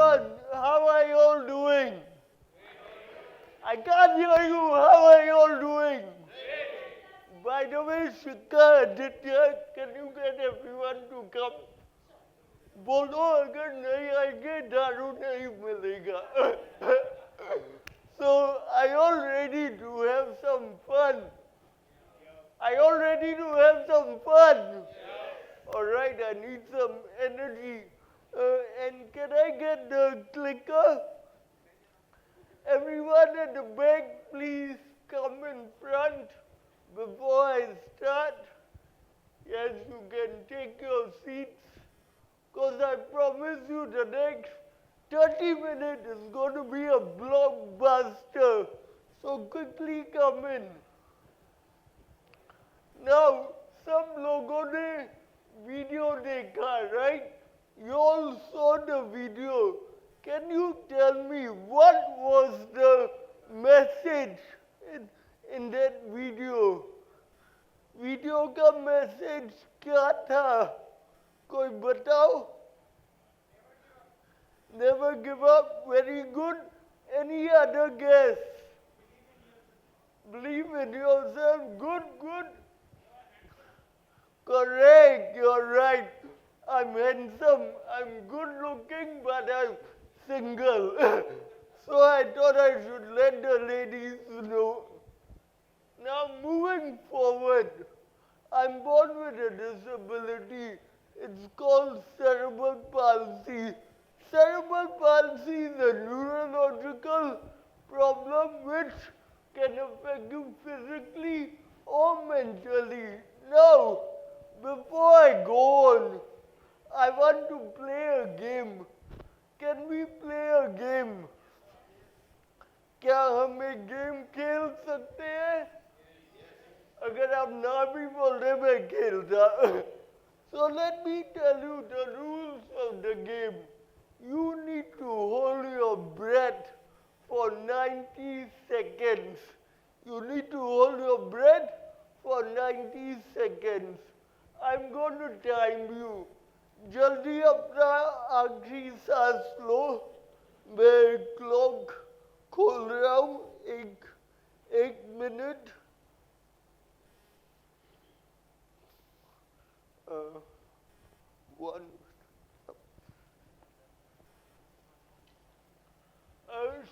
everyone, how are you all doing? I can't hear you. How are you all doing? By the way, Shikha, Aditya, can you get everyone to come? बोलो अगर नहीं आएंगे दारू नहीं मिलेगा. So are you all ready to have some fun? Are you all ready to have some fun? All right, I need some energy. And can I get the clicker? Everyone at the back, please come in front before I start. Yes, you can take your seats. Because I promise you the next 30 minutes is going to be a blockbuster. So quickly come in. Now, some लोगों ने video देखा, right? You all saw the video. Can you tell me what was the message in that video? Video का message क्या था? कोई बताओ? Never give up. Very good. Any other guess? Believe in yourself. Good, good. Correct. You're right. I'm handsome. I'm good looking, but I'm single. So I thought I should let the ladies know. Now moving forward, I'm born with a disability. It's called cerebral palsy. Cerebral palsy is a neurological problem which can affect you physically or mentally. Now, before I go on, I want to play a game. Can we play a game? क्या हम एक game खेल सकते हैं? अगर आप ना भी बोल रहे मैं खेलता. So let me tell you the rules of the game. You need to hold your breath for 90 seconds. You need to hold your breath for 90 seconds. I'm going to time you. जल्दी अपना आखिरी सांस लो. मैं clock खोल रहा हूँ. एक minute. One.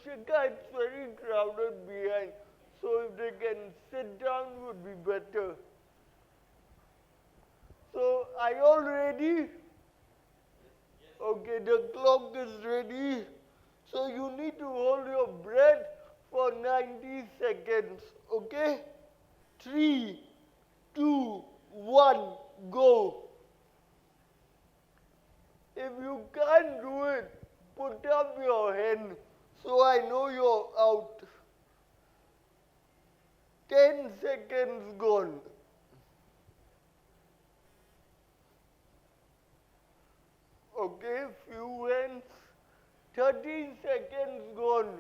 Shikha, it's very crowded behind, so if they can sit down would be better. So, are you all ready? Okay, the clock is ready. So you need to hold your breath for 90 seconds. Okay? 3, 2, 1, go. If you can't do it, put up your hand so I know you're out. 10 seconds gone. Okay, few hands. 30 seconds gone.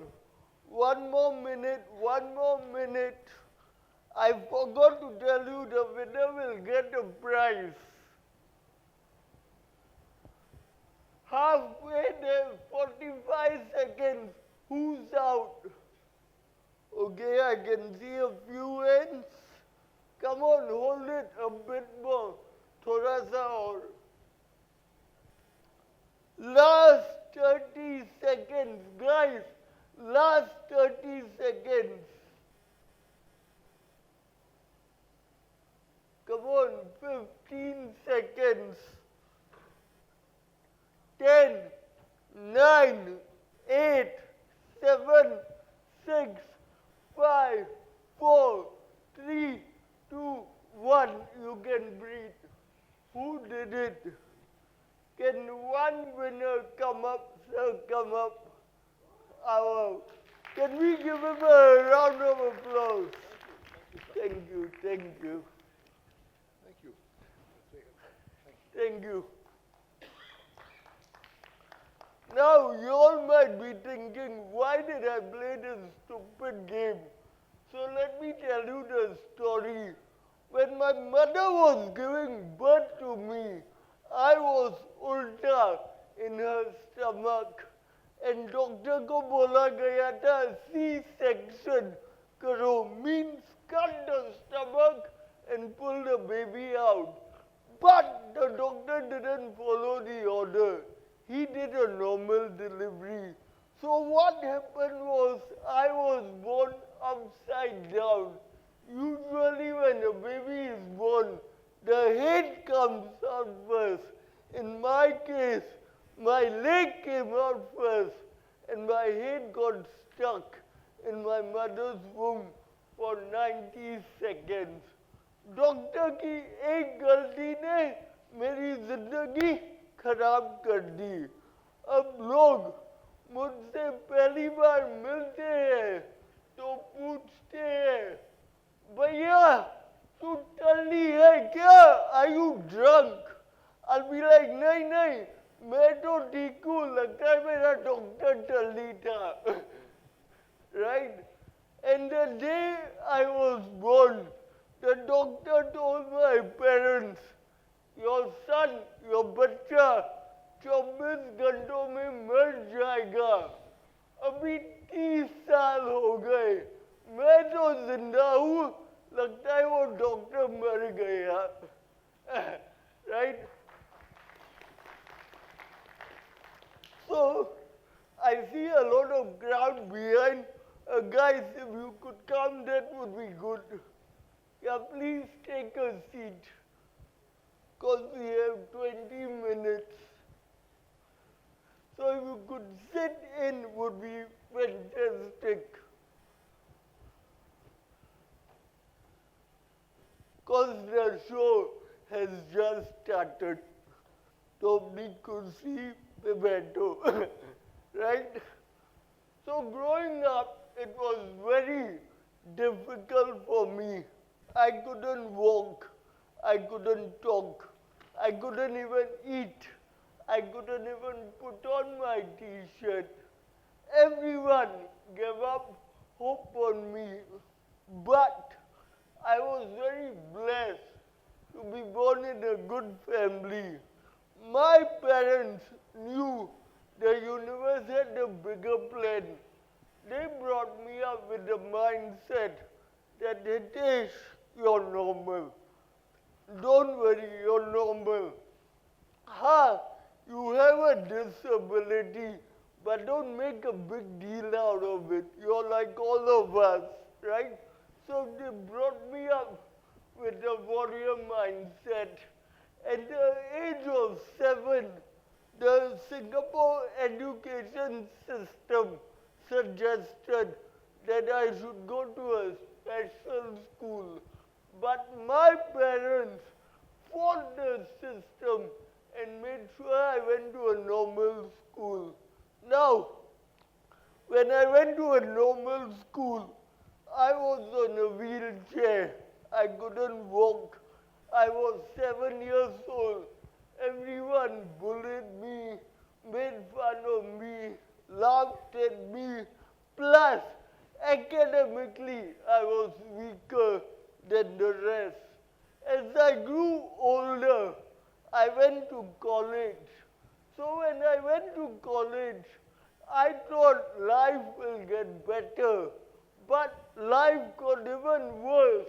One more minute. I forgot to tell you the winner will get a prize. Halfway there, 45 seconds. Who's out? Okay, I can see a few hands. Come on, hold it a bit more. Thoda sa aur. Last 30 seconds, guys. Last 30 seconds. Come on, 15 seconds. 10, 9, 8, 7, 6, 5, 4, 3, 2, 1. You can breathe. Who did it? Can one winner come up? Sir, come up. Can we give him a round of applause? Thank you. Thank you. Now, you all might be thinking, why did I play this stupid game? So let me tell you the story. When my mother was giving birth to me, I was ulta in her stomach. And doctor को बोला गया था C section करो, means cut the stomach and pull the baby out. But the doctor didn't follow the order. He did a normal delivery. So what happened was I was born upside down. Usually when a baby is born, the head comes out first. In my case, my leg came out first and my head got stuck in my mother's womb for 90 seconds. Doctor की एक गलती ने मेरी जिंदगी खराब कर दी। अब लोग मुझसे पहली बार मिलते हैं तो पूछते हैं, भैया तू टल्ली है क्या? Are you drunk? I'll be like, नहीं नहीं, मैं तो ठीक हूँ, लगता है मेरा डॉक्टर टल्ली था। Right? And the day I was born, the doctor told my parents, your son, your बच्चा 24 घंटों में मर जाएगा। अभी 30 साल हो गए, मैं तो जिंदा हूँ, लगता है वो डॉक्टर मर गया। Right? So, I see a lot of crowd behind. Guys, if you could come, that would be good. Yeah, please take a seat, because we have 20 minutes. So if you could sit in would be fantastic. Because the show has just started. तो अपनी कुर्सी पे बैठो, right? So growing up, it was very difficult for me. I couldn't walk, I couldn't talk, I couldn't even eat, I couldn't even put on my t-shirt. Everyone gave up hope on me, but I was very blessed to be born in a good family. My parents knew the universe had a bigger plan. They brought me up with the mindset that Hitesh, you're normal. Don't worry, you're normal. You have a disability, but don't make a big deal out of it. You're like all of us, right? So they brought me up with a warrior mindset. At the age of 7, the Singapore education system suggested that I should go to a special school. But my parents fought the system and made sure I went to a normal school. Now, when I went to a normal school, I was on a wheelchair. I couldn't walk. I was 7 years old. Everyone bullied me, made fun of me, laughed at me. Plus, academically, I was weaker than the rest. As I grew older, I went to college. So when I went to college, I thought life will get better. But life got even worse.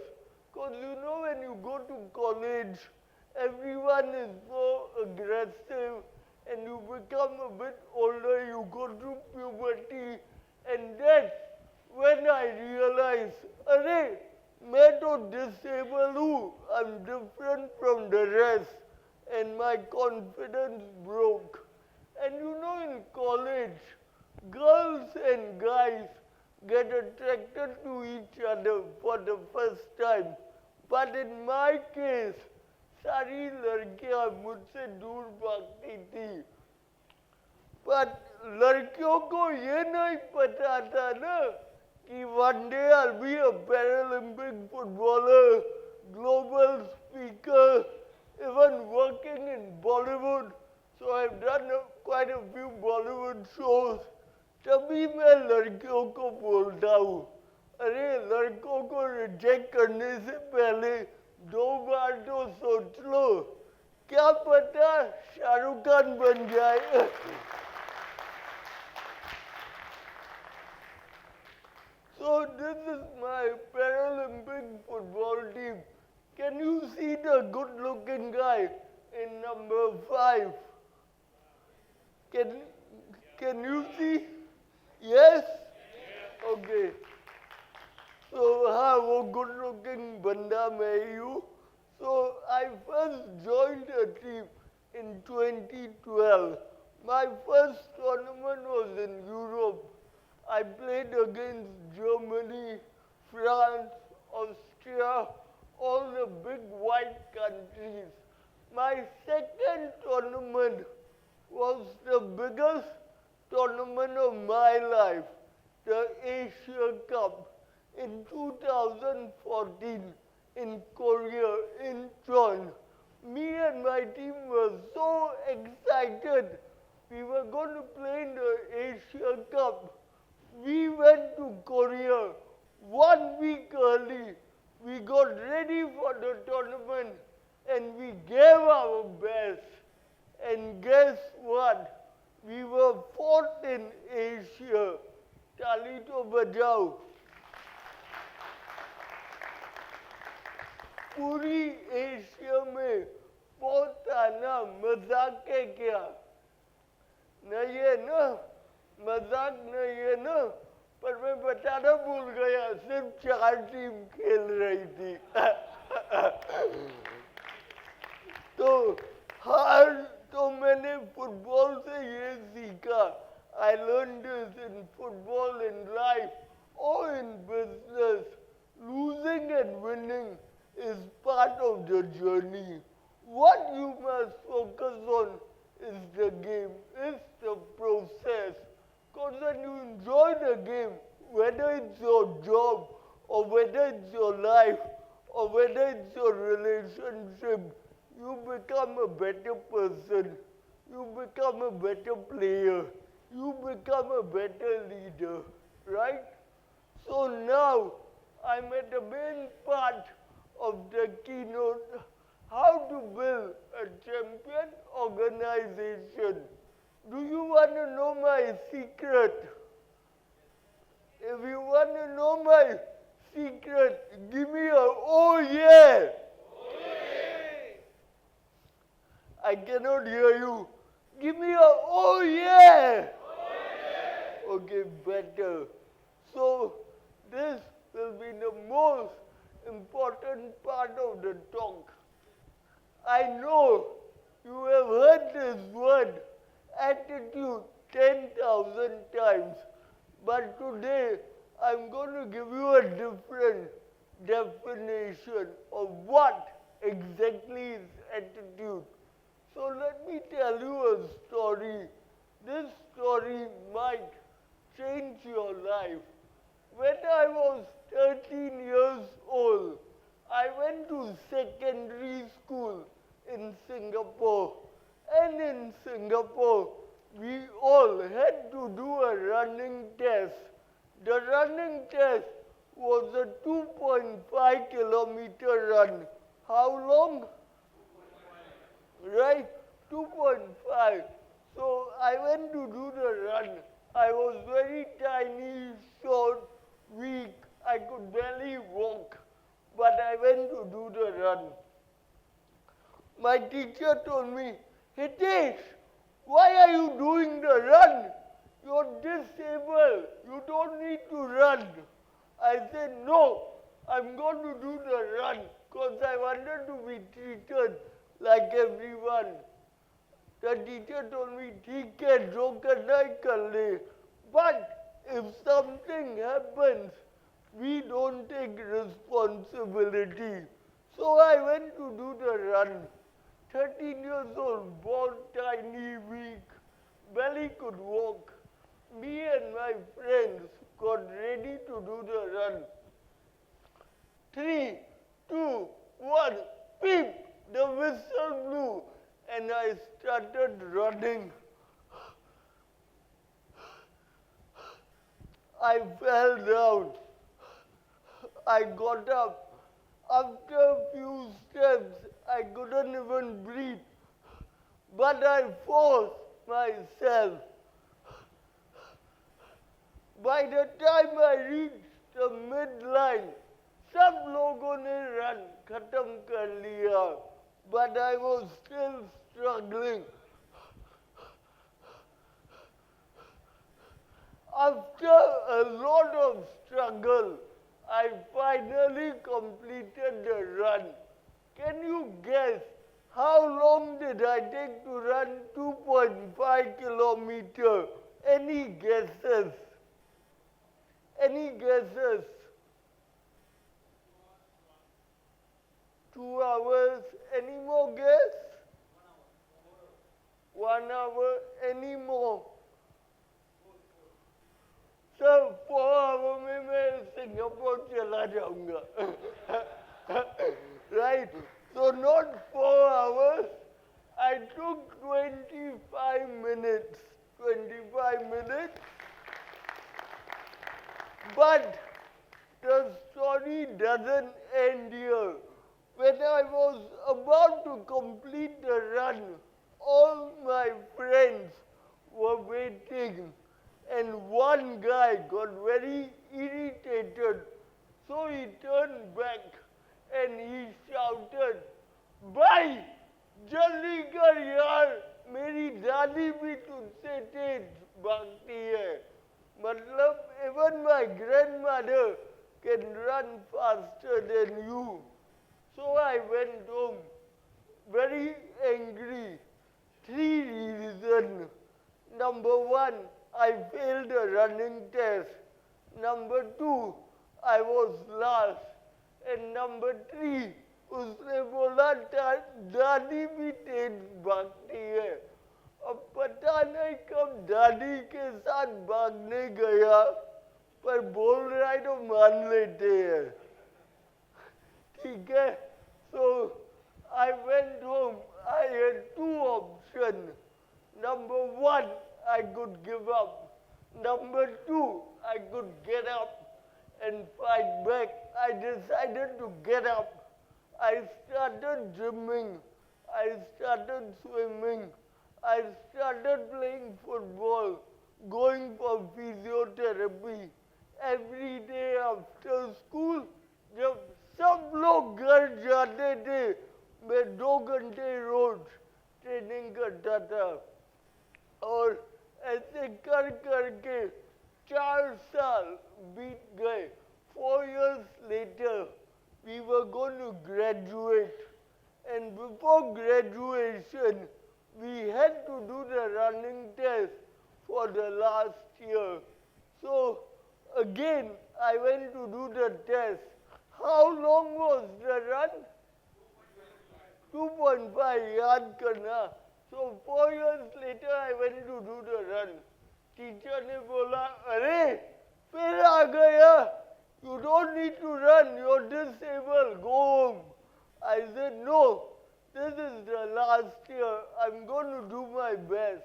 Because you know, when you go to college, everyone is so aggressive, and you become a bit older, you go through puberty, and that's when I realized, arey, मैं तो disabled हूँ, I'm different from the rest, and my confidence broke. And you know, in college, girls and guys get attracted to each other for the first time. But in my case, सारी लड़कियां मुझसे दूर भागती थी. But लड़कियों को ये नहीं पता था ना कि one day I'll be a Paralympic footballer, global speaker, even working in Bollywood. So I've done quite a few Bollywood shows. तभी मैं लड़कियों को बोलता हूँ, अरे लड़कों को रिजेक्ट करने से पहले 2 बार तो सोच लो, क्या पता शाहरुख खान बन जाए. So this is my Paralympic football team. Can you see the good-looking guy in number 5? Can can you see? Yes? Okay. So हाँ वो good looking बंदा मैं ही हूँ. So I first joined a team in 2012. My first tournament was in Europe. I played against Germany, France, Austria, all the big white countries. My second tournament was the biggest tournament of my life, the Asia Cup in 2014 in Korea, in Incheon. Me and my team were so excited. We were going to play in the Asia Cup. We went to Korea 1 week early. We got ready for the tournament and we gave our best. And guess what? We were fourth in Asia. Tali to bajao. पूरी Asia में fourth आना मजाक है क्या? नहीं है ना? मजाक नहीं है ना? पर मैं बताना भूल गया, सिर्फ 4 टीम खेल रही थी. तो हार तो मैंने फुटबॉल से ये सीखा. I learned this in football, in life, or in business. Losing and winning is part of the journey. What you must focus on is the game, is the process. Because when you enjoy the game, whether it's your job, or whether it's your life, or whether it's your relationship, you become a better person. You become a better player. You become a better leader, right? So now, I'm at the main part of the keynote, how to build a champion organization. Do you want to know my secret? If you want to know my secret, give me a oh yeah. Oh yeah. I cannot hear you. Give me a oh yeah. Oh yeah. Okay, better. So this will be the most important part of the talk. I know you have heard this word attitude 10,000 times, but today I'm going to give you a different definition of what exactly is attitude. So let me tell you a story. This story might change your life. When I was 13 years old, I went to secondary school in Singapore. And in Singapore, we all had to do a running test. The running test was a 2.5 kilometer run. How long? Right? 2.5. So I went to do the run. I was very tiny, short, weak. I could barely walk, but I went to do the run. My teacher told me, Hitesh, why are you doing the run? You're disabled. You don't need to run. I said, no, I'm going to do the run because I wanted to be treated like everyone. The teacher told me, ठीक है, जो करना है कर ले. But if something happens, we don't take responsibility. So I went to do the run. 13 years old, born tiny, weak, barely could walk. Me and my friends got ready to do the run. 3, 2, 1, beep! The whistle blew and I started running. I fell down. I got up. After a few steps, I couldn't even breathe. But I forced myself. By the time I reached the midline, सब लोगों ने run खत्म कर लिया, but I was still struggling. After a lot of struggle, I finally completed the run. Can you guess how long did I take to run 2.5 kilometers? Any guesses? Any guesses? 2 hours. Any more guess? 1 hour. Any more? So 4 hours में मैं Singapore चला जाऊंगा. Right? So not 4 hours. I took 25 minutes. 25 minutes. But the story doesn't end here. When I was about to complete the run, all my friends were waiting, and one guy got very irritated. So he turned back and he shouted, "Bhai, jaldi kar yaar, meri दादी भी तुझसे तेज भागती है." मतलब, even my grandmother can run faster than you. So I went home very angry. 3 reasons. Number 1, I failed the running test. Number 2, I was last. And number 3, उसने बोला दादी भी तेज भागती है. अब पता नहीं कब दादी के साथ भागने गया, पर बोल रहा है तो मान लेते हैं. ठीक है? So I went home. I had 2 options. Number 1, I could give up. Number 2, I could get up and fight back. I decided to get up. I started gymming. I started swimming. I started playing football, going for physiotherapy. Every day after school, जब सब लोग घर जाते थे, मैं 2 घंटे रोज training करता था. और ऐसे कर करके 4 साल बीत गए. 4 years later, we were going to graduate. And before graduation, we had to do the running test for the last year. So again, I went to do the test. How long was the run? 2.5 याद करना. So 4 years later, I went to do the run. Teacher ने बोला, अरे फिर आ गया. You don't need to run. You're disabled. Go home. I said, no. This is the last year. I'm going to do my best.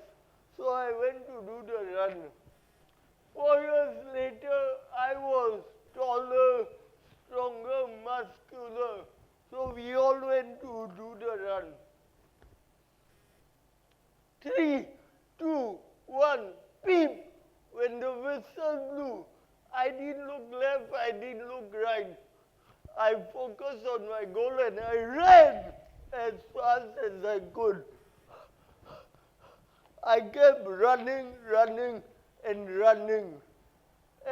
So I went to do the run. 4 years later, I was taller, stronger, muscular. So we all went to do the run. 3, 2, 1, beep. When the whistle blew, I didn't look left, I didn't look right. I focused on my goal and I ran as fast as I could. I kept running, running, and running.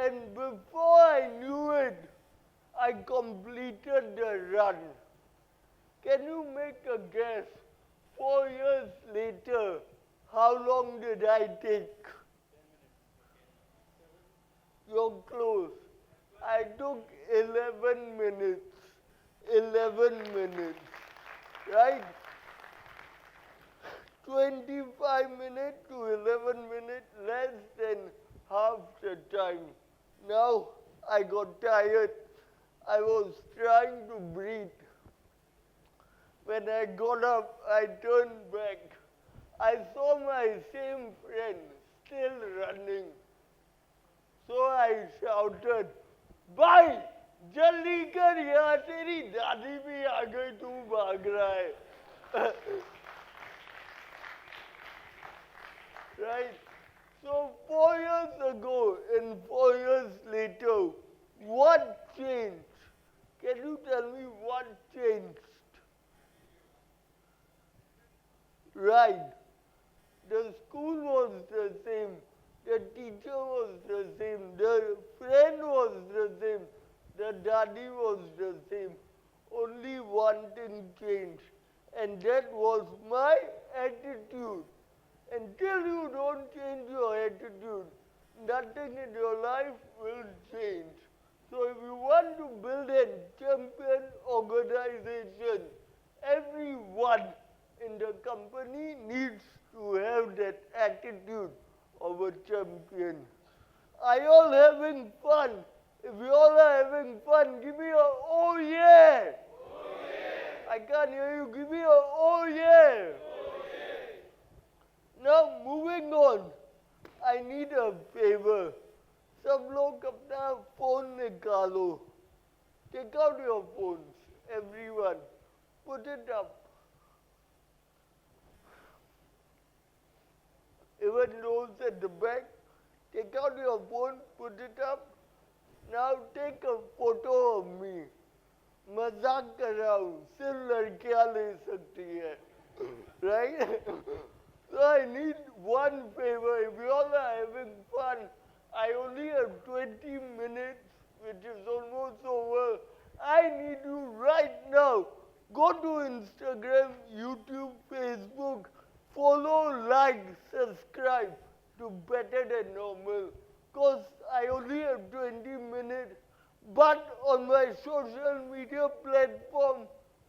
And before I knew it, I completed the run. Can you make a guess? 4 years later, how long did I take? You're close. I took 11 minutes. 11 minutes. Right? 25 minutes to 11 minutes, less than half the time. Now I got tired. I was trying to breathe. When I got up, I turned back. I saw my same friend still running. So I shouted, "Bhai, जल्दी कर यार, तेरी दादी भी आ गई, तू भाग रहा है." Right? So 4 years ago and 4 years later, What changed? Can you tell me what changed? Right. The school was the same. The teacher was the same. The friend was the same. The daddy was the same. Only one thing changed. And that was my attitude. Until you don't change your attitude, nothing in your life will change. So if you want to build a champion organization, everyone in the company needs to have that attitude of a champion. Are you all having fun? If you all are having fun, give me a oh yeah. Oh yeah. I can't hear you. Give me a oh yeah. Oh yeah. Now moving on, I need a favor. सब लोग अपना phone निकालो. Take out your phones, everyone. Put it up. Even those at the back, take out your phone, put it up. Now take a photo of me. मजाक कर रहा हूँ, सिर्फ लड़कियाँ ले सकती है, right? So I need one favor. If you all are having fun, I only have 20 minutes, which is almost over. I need you right now. Go to Instagram, YouTube, Facebook. Follow, like, subscribe to Better Than Normal. Because I only have 20 minutes. But on my social media platform,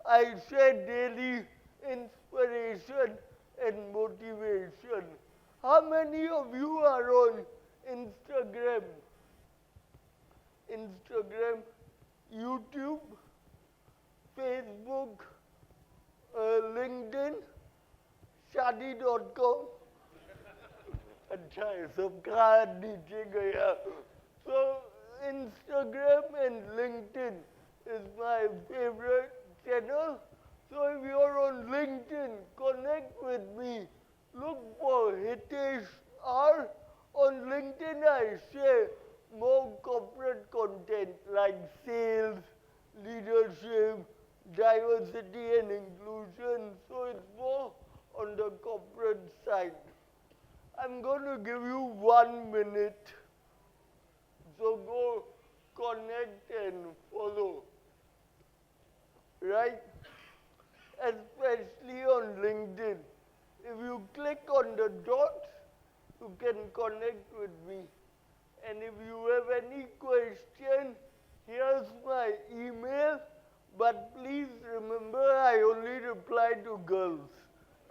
I share daily inspiration and motivation. How many of you are on Instagram? Instagram, YouTube, Facebook, LinkedIn, Shadi.com. अच्छा है सबका नीचे गया. So Instagram and LinkedIn is my favorite channel. So if you're on LinkedIn, connect with me. Look for Hitesh R. On LinkedIn, I share more corporate content like sales, leadership, diversity and inclusion. So it's more on the corporate side. I'm going to give you 1 minute. So go connect and follow. Right? Especially on LinkedIn. If you click on the dots, you can connect with me. And if you have any question, here's my email. But please remember, I only reply to girls.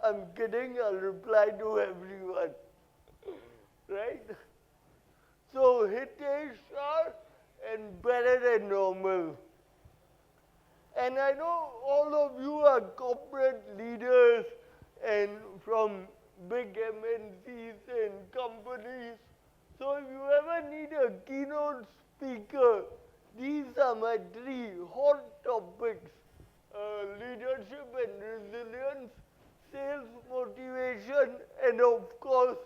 I'm kidding, I'll reply to everyone. Right? So Hitesh R and Better Than Normal. And I know all of you are corporate leaders and from big MNCs and companies. So if you ever need a keynote speaker, these are my 3 hot topics. Leadership and resilience, sales motivation, and of course,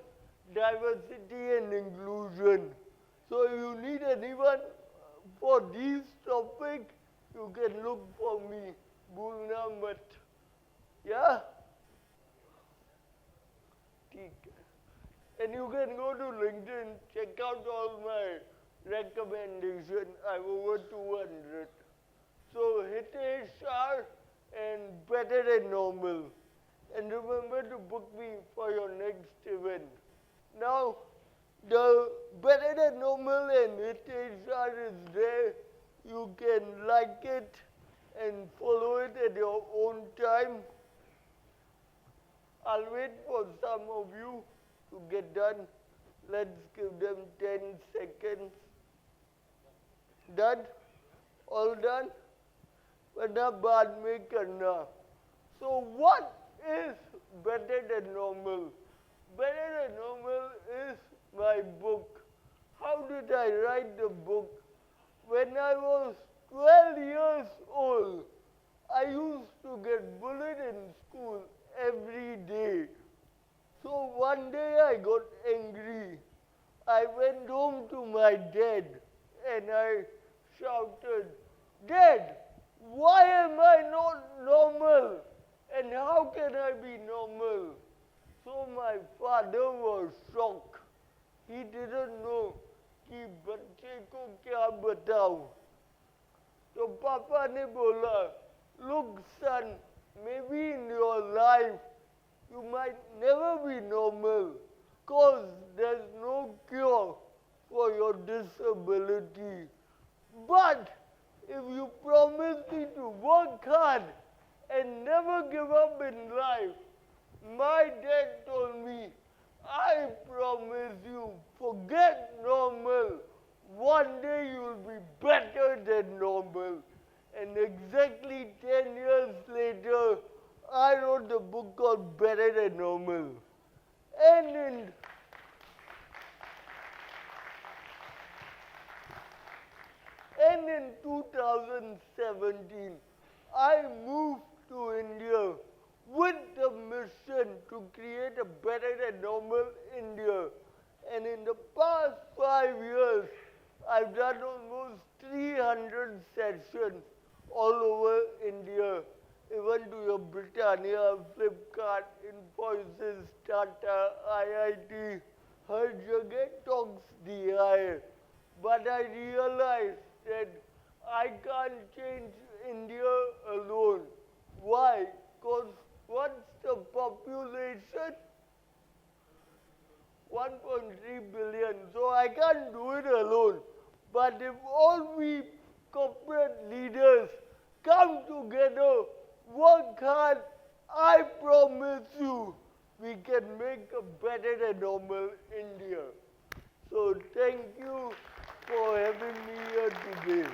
diversity and inclusion. So if you need anyone for these topics, you can look for me. Bhulna mat. Yeah? And you can go to LinkedIn, check out all my recommendations. I have over 200. So Hitesh R and Better Than Normal. And remember to book me for your next event. Now, the Better Than Normal and Hitesh R is there. You can like it and follow it at your own time. I'll wait for some of you to get done. Let's give them 10 seconds. Done? All done? Vada baad mein karna. So what is Better Than Normal? Better Than Normal is my book. How did I write the book? When I was 12 years old, I used to get bullied in school every day. So one day I got angry. I went home to my dad and I shouted, "Dad, why am I not normal? And how can I be normal?" So my father was shocked. He didn't know कि बच्चे को क्या बताऊं. तो पापा ने बोला, "Look son, maybe in your life you might never be normal because there's no cure for your disability. But if you promise me to work hard and never give up in life, my dad told me, I promise you, forget normal. One day you'll be better than normal." And exactly 10 years later, I wrote a book called Better Than Normal. And in 2017, I moved to India with the mission to create a better than normal India. And in the past 5 years, I've done almost 300 sessions all over India, even to your Britannia, Flipkart, Infosys, Tata, IIT, हर जगह talks दिया है. But I realized that I can't change India alone. Why? Because what's the population? 1.3 billion. So I can't do it alone. But if all we corporate leaders come together, work hard, I promise you, we can make a better than normal India. So thank you for having me here today.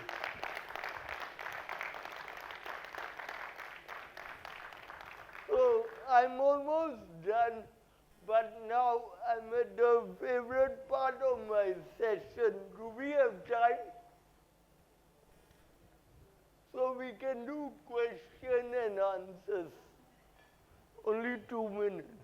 So I'm almost done, but now I'm at the favorite part of my session. Do we have time? So we can do question and answers. Only 2 minutes.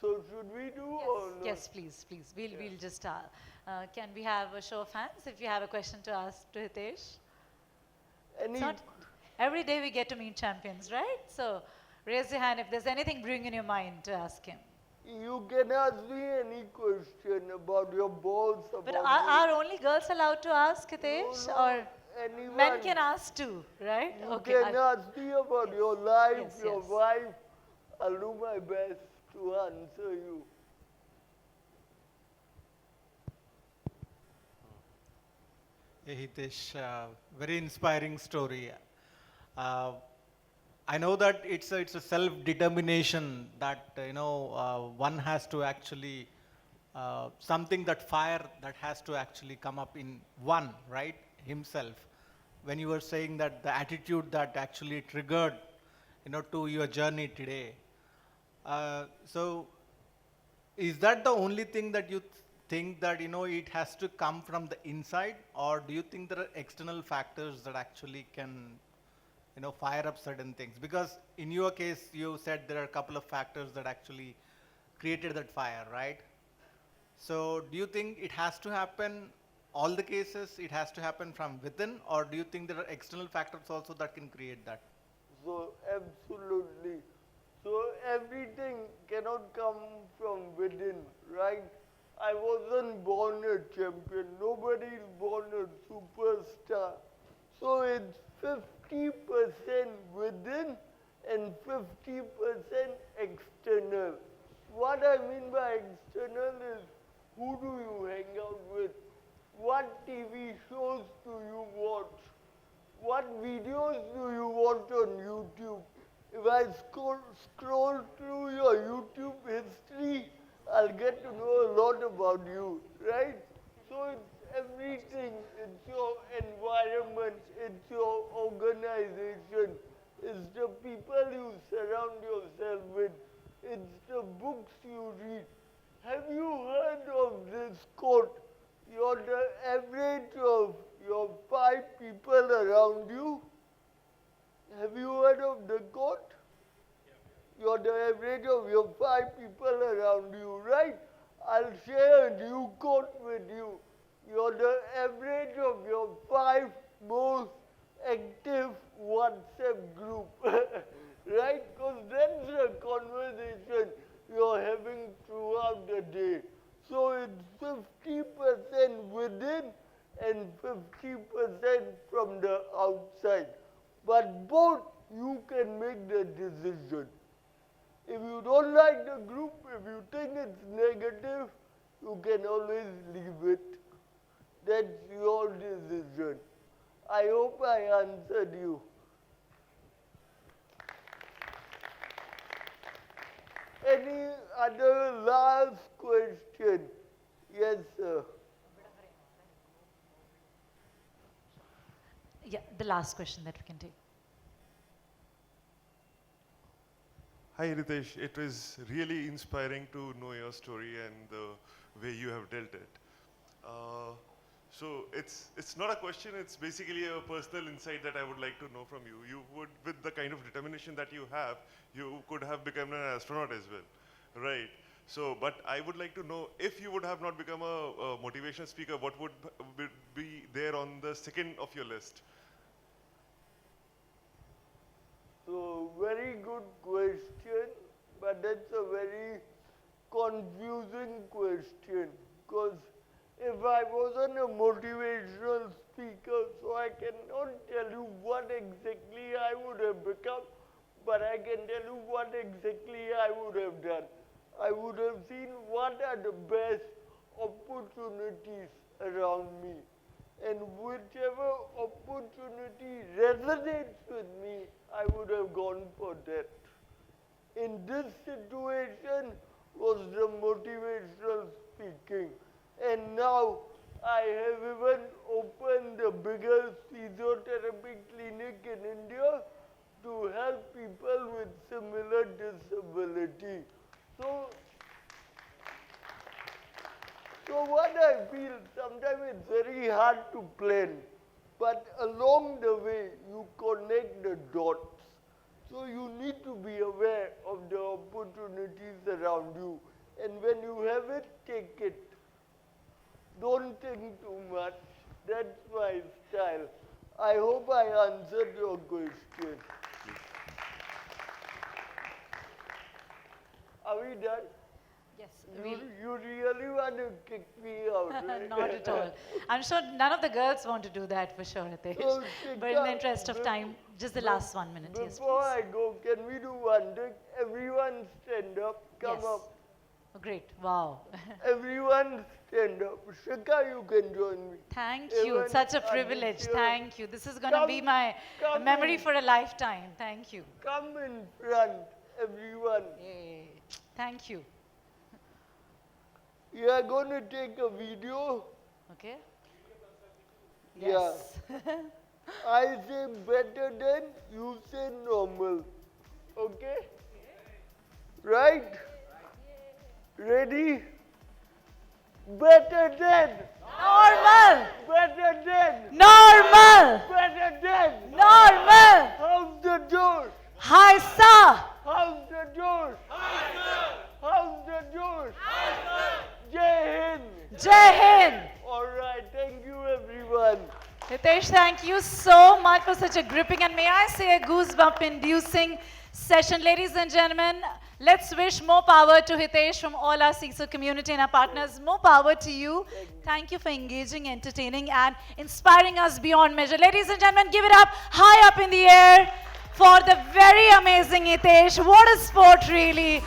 So should we do or not? Yes, please. We'll just, can we have a show of hands if you have a question to ask to Hitesh? It's not, every day we get to meet champions, right? So raise your hand if there's anything brewing in your mind to ask him. You can ask me any question about your balls. But are only girls allowed to ask, Hitesh? No, or anyone. men can ask too, right? You okay, can ask me about your life, your yes. wife. I'll do my best to answer you. Hey Hitesh, very inspiring story. I know that it's a self-determination that one has to actually something that fire that has to actually come up in one, right, himself. When you were saying that the attitude that actually triggered, to your journey today. So, is that the only thing that you think that it has to come from the inside, or do you think there are external factors that actually can fire up certain things? Because in your case, you said there are a couple of factors that actually created that fire, right? So do you think it has to happen, all the cases, it has to happen from within, or do you think there are external factors also that can create that? So absolutely. So everything cannot come from within, right? I wasn't born a champion. Nobody is born a superstar. So it's 50% within and 50% external. What I mean by external is, who do you hang out with? What TV shows do you watch? What videos do you watch on YouTube? If I scroll through your YouTube history, I'll get to know a lot about you, right? So it's everything. It's your environment. It's your organization. It's the people you surround yourself with. It's the books you read. Have you heard of this quote? You're the average of your 5 people around you. Have you heard of the quote? You're the average of your 5 people around you, right? I'll share a new quote with you. you're the average of your 5 most active WhatsApp group, right? Because that's the conversation you're having throughout the day. So it's 50% within and 50% from the outside. But both you can make the decision. If you don't like the group, if you think it's negative, you can always leave it. That's your decision. I hope I answered you. Any other last question? Yes, sir. Yeah, the last question that we can take. Hi Hitesh, it was really inspiring to know your story and the way you have dealt it. So it's not a question, it's basically a personal insight that I would like to know from you. You would, with the kind of determination that you have, you could have become an astronaut as well, right? So, but I would like to know, if you would have not become a motivational speaker, what would be there on the second of your list? So, very good question, but that's a very confusing question, because if I wasn't a motivational speaker, so I cannot tell you what exactly I would have become, but I can tell you what exactly I would have done. I would have seen what are the best opportunities around me, and whichever opportunity resonates with me, I would have gone for that. In this situation was the motivational speaking, and now I have even opened the biggest physiotherapy clinic in India to help people with similar disability. So what I feel, sometimes it's very hard to plan, but along the way you connect the dots. So you need to be aware of the opportunities around you, and when you have it, take it. Don't think too much. That's my style. I hope I answered your question. Are we done? Yes, You really want to kick me out, right? not at all. I'm sure none of the girls want to do that for sure, Hitesh. So, But in the interest of time, just the last 1 minute. Yes, Before please. I go, can we do one thing? Everyone stand up. Come Yes. up. Oh, great. Wow. Everyone stand up. Shika, you can join me. Thank you. Even It's such a Aditya, privilege. Thank you. This is going to be come- my come memory in. for a lifetime. Thank you. Come in front, everyone. Yay. Thank you. We are going to take a video. Okay? Yeah. Yes. I say better than, you say normal. Okay? Right? Ready? Better than. Normal. Better than. Normal. Better than. Normal. How's the door? Hi, sir. How's the door? How's the door? Jai Hind. Jai Hind. All right. Thank you, everyone. Hitesh, thank you so much for such a gripping and may I say a goosebump-inducing session. Ladies and gentlemen, let's wish more power to Hitesh from all our CISO community and our partners. More power to you. Thank you for engaging, entertaining, and inspiring us beyond measure. Ladies and gentlemen, give it up, high up in the air for the very amazing Hitesh. What a sport, really.